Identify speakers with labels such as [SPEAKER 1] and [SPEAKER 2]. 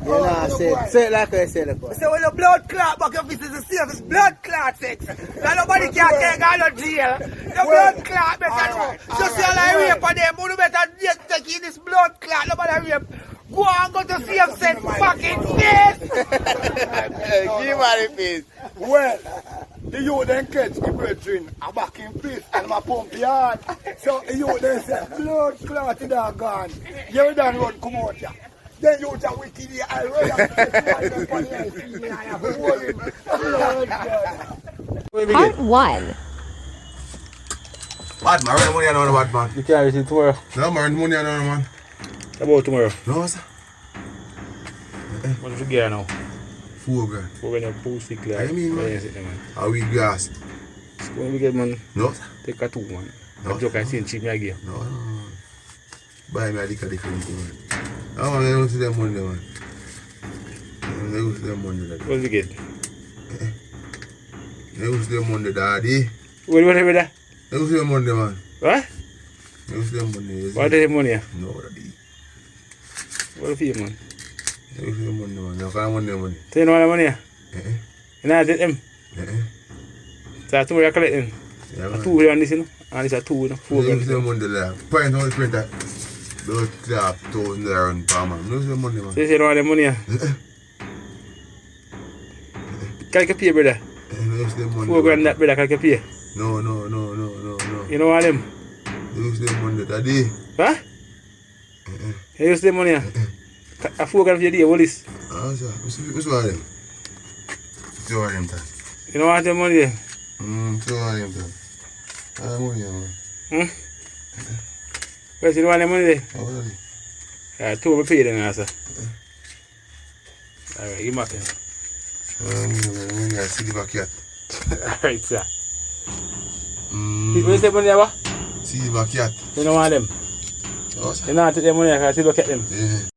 [SPEAKER 1] You know, say it like I said.
[SPEAKER 2] Say when the blood clot back your fist is the safest blood clot sex. Now nobody can take out no jail. The blood clot better know. Just say like rape for them, you better take in this blood clot. Nobody rape. Go and go to safe sex back in face.
[SPEAKER 1] Give her the face.
[SPEAKER 3] Well, the youth then catch the brethren a back in face and my pump yard. So the youth then say, blood clot in that gun. You done run come out here. Then you just wicked the I
[SPEAKER 4] Part 1.
[SPEAKER 5] Bad man, run money on bad man.
[SPEAKER 1] You can't receive tomorrow.
[SPEAKER 5] No man, money on man.
[SPEAKER 1] About tomorrow.
[SPEAKER 5] No sir.
[SPEAKER 1] What did you get now?
[SPEAKER 5] 4 grand.
[SPEAKER 1] We're going to post it clear.
[SPEAKER 5] I mean, man.
[SPEAKER 1] Man.
[SPEAKER 5] How we grass?
[SPEAKER 1] When we get man,
[SPEAKER 5] No sir.
[SPEAKER 1] take a 2 man.
[SPEAKER 5] No,
[SPEAKER 1] I joke and say cheap me again.
[SPEAKER 5] No. Buy me a liquor different man. I want to see them money man. They use them money daddy.
[SPEAKER 1] What did you get?
[SPEAKER 5] They use them money daddy.
[SPEAKER 1] Whatever that?
[SPEAKER 5] They use them money man.
[SPEAKER 1] What?
[SPEAKER 5] They use them money.
[SPEAKER 1] What is the money?
[SPEAKER 5] No daddy.
[SPEAKER 1] What for you man?
[SPEAKER 5] They use them money man. They can't want them money.
[SPEAKER 1] So you know what the money? You know I did them? So tomorrow you collect them?
[SPEAKER 5] Yeah,
[SPEAKER 1] A 2 on this you know? And this a 2 you know? 4
[SPEAKER 5] They use them
[SPEAKER 1] grand.
[SPEAKER 5] money there. Point out the printer. Those clap $1,000 on per man. They use them money man.
[SPEAKER 1] So you say you don't want the money? Can you pay brother?
[SPEAKER 5] They use them money.
[SPEAKER 1] 4 grand that brother can you pay?
[SPEAKER 5] No.
[SPEAKER 1] You know what them?
[SPEAKER 5] They use them money daddy.
[SPEAKER 1] Huh? You use the money? A 4 grand for your day, what is?
[SPEAKER 5] Ah, sir. What's one of them? What's one of them, sir?
[SPEAKER 1] You don't want the money there?
[SPEAKER 5] What's one of them, sir? Ah, money, man.
[SPEAKER 1] Where's you don't want the money there?
[SPEAKER 5] How are they?
[SPEAKER 1] Alright, 2 will pay them now, sir. Alright, give me back then.
[SPEAKER 5] Money, I silver cat.
[SPEAKER 1] Alright, sir. Where's the money there?
[SPEAKER 5] Silver cat.
[SPEAKER 1] You don't want them?
[SPEAKER 5] Oh, sir.
[SPEAKER 1] You don't want to take the money, I can still look at them.
[SPEAKER 5] Yeah.